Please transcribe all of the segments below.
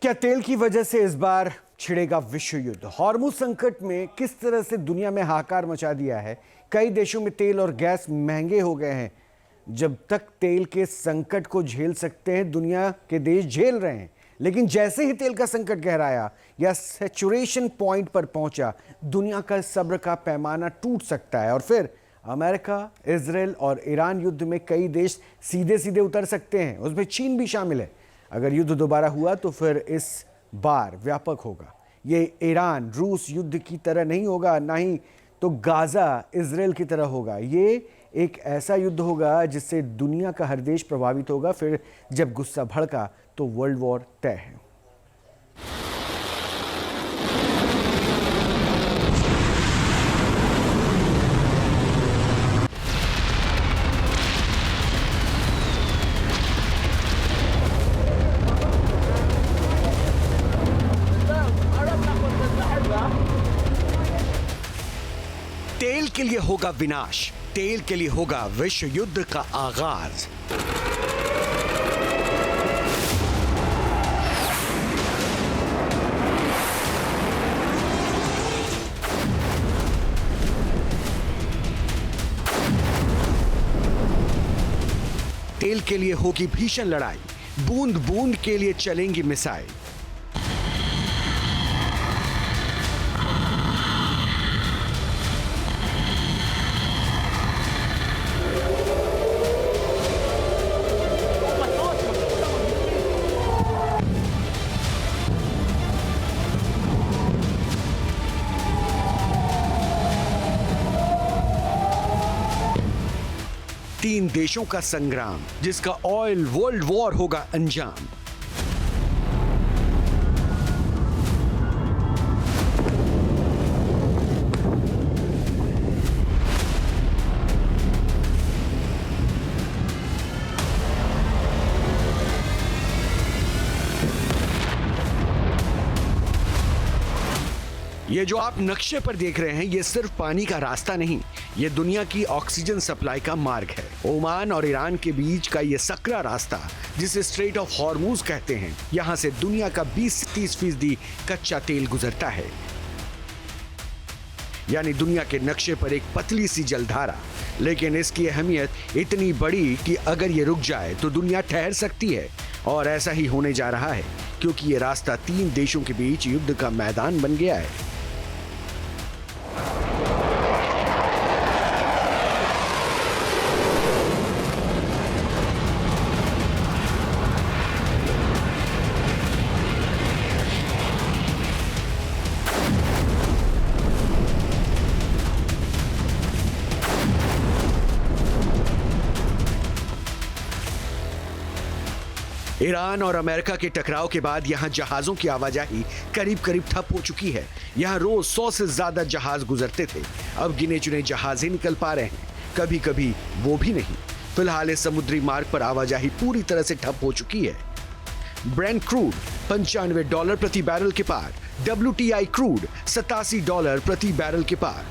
क्या तेल की वजह से इस बार छिड़ेगा विश्व युद्ध? हॉर्मुज संकट में किस तरह से दुनिया में हाहाकार मचा दिया है। कई देशों में तेल और गैस महंगे हो गए हैं। जब तक तेल के संकट को झेल सकते हैं, दुनिया के देश झेल रहे हैं, लेकिन जैसे ही तेल का संकट गहराया या सैचुरेशन पॉइंट पर पहुंचा, दुनिया का सब्र का पैमाना टूट सकता है और फिर अमेरिका, इजराइल और ईरान युद्ध में कई देश सीधे सीधे उतर सकते हैं। उसमें चीन भी शामिल है। अगर युद्ध दोबारा हुआ तो फिर इस बार व्यापक होगा। ये ईरान रूस युद्ध की तरह नहीं होगा, ना ही तो गाजा इजराइल की तरह होगा। ये एक ऐसा युद्ध होगा जिससे दुनिया का हर देश प्रभावित होगा। फिर जब गुस्सा भड़का तो वर्ल्ड वॉर तय है। तेल के लिए होगा विनाश, तेल के लिए होगा विश्व युद्ध का आगाज। तेल के लिए होगी भीषण लड़ाई, बूंद बूंद के लिए चलेंगी मिसाइल। तीन देशों का संग्राम, जिसका ऑयल वर्ल्ड वॉर होगा अंजाम। ये जो आप नक्शे पर देख रहे हैं, ये सिर्फ पानी का रास्ता नहीं, ये दुनिया की ऑक्सीजन सप्लाई का मार्ग है। ओमान और ईरान के बीच का ये सकरा रास्ता, जिसे स्ट्रेट ऑफ हॉर्मुज कहते हैं, यहाँ से दुनिया का 20-30% कच्चा तेल गुजरता है। यानी दुनिया के नक्शे पर एक पतली सी जलधारा, लेकिन इसकी अहमियत इतनी बड़ी कि अगर ये रुक जाए तो दुनिया ठहर सकती है। और ऐसा ही होने जा रहा है, क्योंकि ये रास्ता तीन देशों के बीच युद्ध का मैदान बन गया है। ईरान और अमेरिका के टकराव के बाद यहां जहाजों की आवाजाही करीब करीब ठप हो चुकी है। यहां रोज 100 से ज्यादा जहाज गुजरते थे, अब गिने चुने जहाज ही निकल पा रहे हैं, कभी कभी वो भी नहीं। फिलहाल इस समुद्री मार्ग पर आवाजाही पूरी तरह से ठप हो चुकी है। ब्रेंट क्रूड $95 प्रति बैरल के पार, WTI क्रूड $87 प्रति बैरल के पार।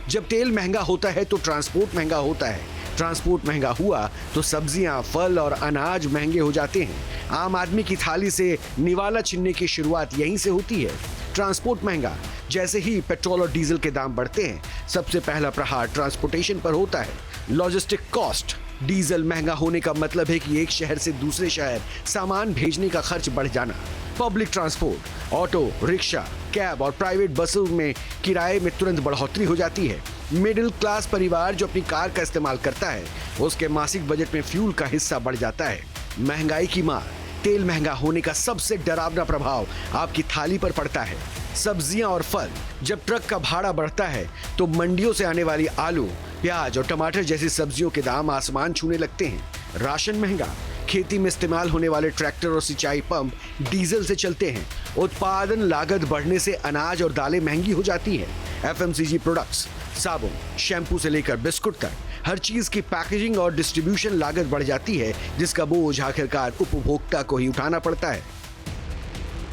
जब तेल महंगा होता है तो ट्रांसपोर्ट महंगा होता है, ट्रांसपोर्ट महंगा हुआ तो सब्जियां, फल और अनाज महंगे हो जाते हैं। आम आदमी की थाली से निवाला छीनने की शुरुआत यहीं से होती है। ट्रांसपोर्ट महंगा, जैसे ही पेट्रोल और डीजल के दाम बढ़ते हैं, सबसे पहला प्रहार ट्रांसपोर्टेशन पर होता है। लॉजिस्टिक कॉस्ट, डीजल महंगा होने का मतलब है कि एक शहर से दूसरे शहर सामान भेजने का खर्च बढ़ जाना। Public transport, auto, rickshaw, cab और प्राइवेट बसों में किराए में तुरंत बढ़ोतरी हो जाती है। मिडिल क्लास परिवार जो अपनी कार का इस्तेमाल करता है, उसके मासिक बजट में फ्यूल का हिस्सा बढ़ जाता है। महंगाई की मार, तेल महंगा होने का सबसे डरावना प्रभाव आपकी थाली पर पड़ता है। सब्जियां और फल, जब ट्रक का भाड़ा बढ़ता है तो मंडियों से आने वाली आलू, प्याज और टमाटर जैसी सब्जियों के दाम आसमान छूने लगते हैं। राशन महंगा, खेती में इस्तेमाल होने वाले ट्रैक्टर और सिंचाई पंप डीजल से चलते हैं। उत्पादन लागत बढ़ने से अनाज और दालें महंगी हो जाती हैं। FMCG प्रोडक्ट्स, साबुन, शैम्पू से लेकर बिस्कुट तक, हर चीज की पैकेजिंग और डिस्ट्रीब्यूशन लागत बढ़ जाती है, जिसका बोझ आखिरकार उपभोक्ता को ही उठाना पड़ता है।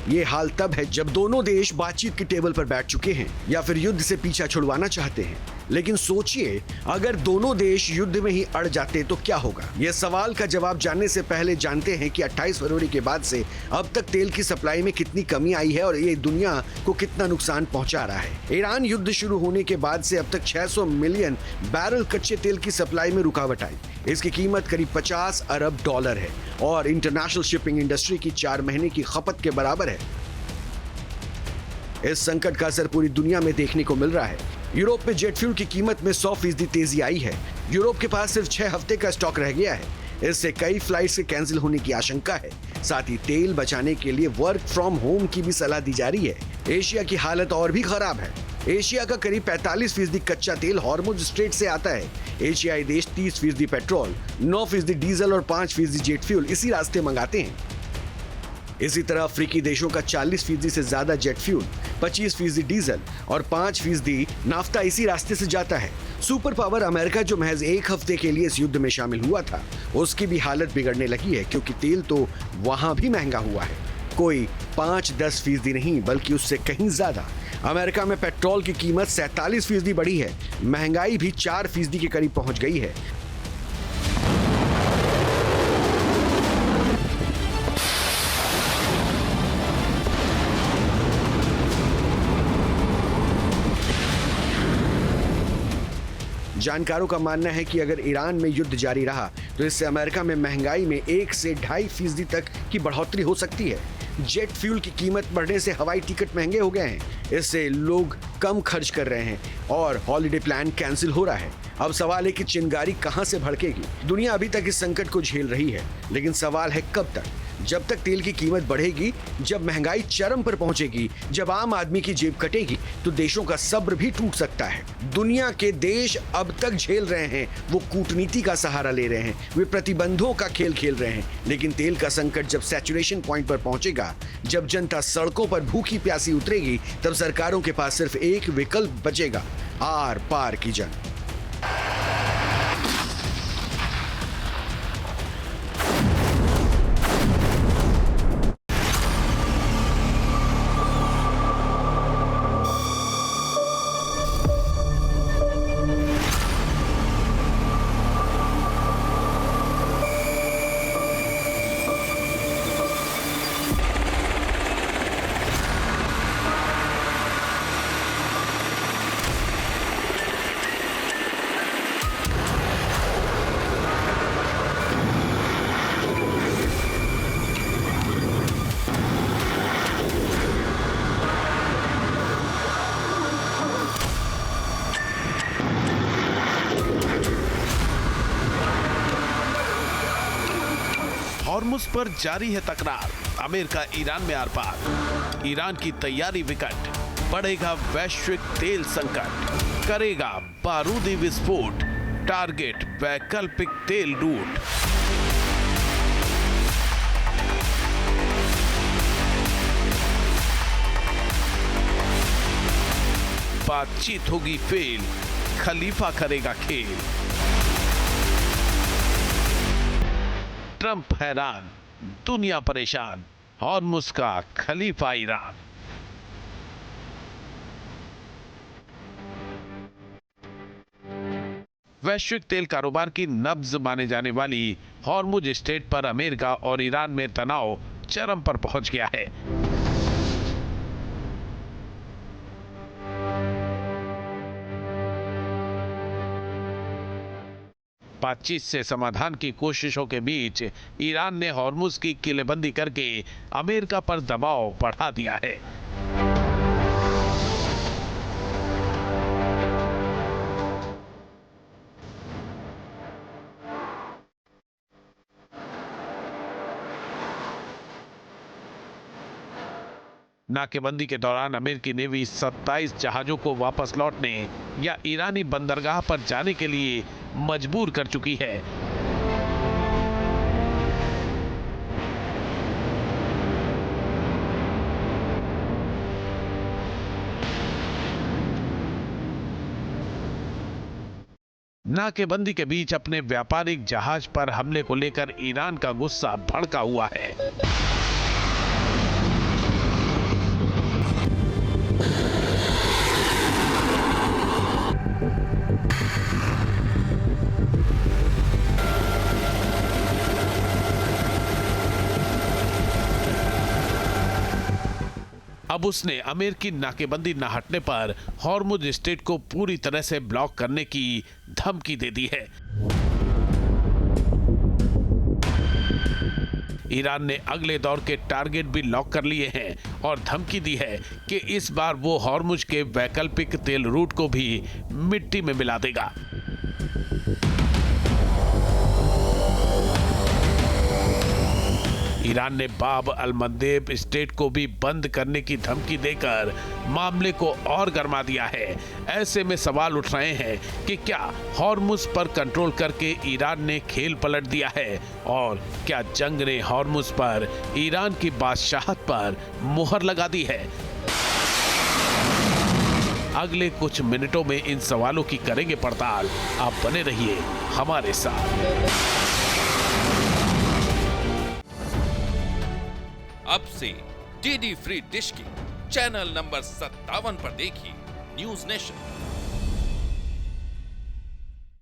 ये हाल तब है जब दोनों देश बातचीत की टेबल पर बैठ चुके हैं या फिर युद्ध से पीछा छुड़वाना चाहते हैं, लेकिन सोचिए, अगर दोनों देश युद्ध में ही अड़ जाते तो क्या होगा? यह सवाल का जवाब जानने से पहले जानते हैं कि 28 फरवरी के बाद से अब तक तेल की सप्लाई में कितनी कमी आई है और ये दुनिया को कितना नुकसान पहुंचा रहा है। ईरान युद्ध शुरू होने के बाद से अब तक 600 मिलियन बैरल कच्चे तेल की सप्लाई में रुकावट आई। इसकी कीमत करीब 50 अरब डॉलर है और इंटरनेशनल शिपिंग इंडस्ट्री की 4 महीने की खपत के बराबर है। इस संकट का असर पूरी दुनिया में देखने को मिल रहा है। यूरोप में जेट फ्यूल की कीमत में 100% तेजी आई है। यूरोप के पास सिर्फ 6 हफ्ते का स्टॉक रह गया है। इससे कई फ्लाइट्स के कैंसिल होने की आशंका है। साथ ही तेल बचाने के लिए वर्क फ्रॉम होम की भी सलाह दी जा रही है। एशिया की हालत और भी खराब है। एशिया का करीब 45% कच्चा तेल हॉर्मुज स्ट्रेट से आता है। एशियाई देश 30% पेट्रोल, 9% डीजल और 5% जेट फ्यूल इसी रास्ते मंगाते हैं। इसी तरह अफ्रीकी देशों का 40% से ज्यादा जेट फ्यूल, 25% डीजल और 5% नाफ्ता इसी रास्ते से जाता है। सुपर पावर अमेरिका जो महज 1 हफ्ते के लिए इस युद्ध में शामिल हुआ था, उसकी भी हालत बिगड़ने लगी है, क्योंकि तेल तो वहां भी महंगा हुआ है। कोई 5-10% नहीं, बल्कि उससे कहीं ज्यादा। अमेरिका में पेट्रोल की कीमत 47% बढ़ी है। महंगाई भी 4% के करीब पहुंच गई है। जानकारों का मानना है कि अगर ईरान में युद्ध जारी रहा तो इससे अमेरिका में महंगाई में 1 से 2.5% तक की बढ़ोतरी हो सकती है। जेट फ्यूल की कीमत बढ़ने से हवाई टिकट महंगे हो गए हैं। इससे लोग कम खर्च कर रहे हैं और हॉलिडे प्लान कैंसिल हो रहा है। अब सवाल है कि चिंगारी कहां से भड़केगी। दुनिया अभी तक इस संकट को झेल रही है, लेकिन सवाल है कब तक? जब तक तेल की कीमत बढ़ेगी, जब महंगाई चरम पर पहुंचेगी, जब आम आदमी की जेब कटेगी, तो देशों का सब्र भी टूट सकता है। दुनिया के देश अब तक झेल रहे हैं, वो कूटनीति का सहारा ले रहे हैं, वे प्रतिबंधों का खेल खेल रहे हैं। लेकिन तेल का संकट जब सैचुरेशन पॉइंट पर पहुंचेगा, जब जनता सड़कों पर भूखी प्यासी उतरेगी, तब सरकारों के पास सिर्फ एक विकल्प बचेगा: आर पार की जंग। हॉर्मुज पर जारी है तकरार। अमेरिका ईरान में आर पार। ईरान की तैयारी विकट। बढ़ेगा वैश्विक तेल संकट। करेगा बारूदी विस्फोट। टारगेट वैकल्पिक तेल रूट। बातचीत होगी फेल। खलीफा करेगा खेल। ट्रंप हैरान, दुनिया परेशान। हॉर्मुज का खलीफा ईरान। वैश्विक तेल कारोबार की नब्ज माने जाने वाली हॉर्मुज स्ट्रेट पर अमेरिका और ईरान में तनाव चरम पर पहुंच गया है। बातचीत से समाधान की कोशिशों के बीच ईरान ने हॉर्मुज की किलेबंदी करके अमेरिका पर दबाव बढ़ा दिया है। नाकेबंदी के दौरान अमेरिकी नेवी 27 जहाजों को वापस लौटने या ईरानी बंदरगाह पर जाने के लिए मजबूर कर चुकी है। नाकेबंदी के बीच अपने व्यापारिक जहाज पर हमले को लेकर ईरान का गुस्सा भड़का हुआ है। अब उसने अमेरिकी नाकेबंदी न हटने पर हॉर्मुज स्ट्रेट को पूरी तरह से ब्लॉक करने की धमकी दे दी है। ईरान ने अगले दौर के टारगेट भी लॉक कर लिए हैं और धमकी दी है कि इस बार वो हॉर्मुज के वैकल्पिक तेल रूट को भी मिट्टी में मिला देगा। ईरान ने बाब अल मंदेब स्ट्रेट को भी बंद करने की धमकी देकर मामले को और गर्मा दिया है। ऐसे में सवाल उठ रहे हैं कि क्या हॉर्मुज पर कंट्रोल करके ईरान ने खेल पलट दिया है और क्या जंग ने हॉर्मुज पर ईरान की बादशाहत पर मुहर लगा दी है। अगले कुछ मिनटों में इन सवालों की करेंगे पड़ताल। आप बने रहिए हमारे साथ। अब से डीडी फ्री डिश की चैनल नंबर 57 पर देखिए न्यूज नेशन।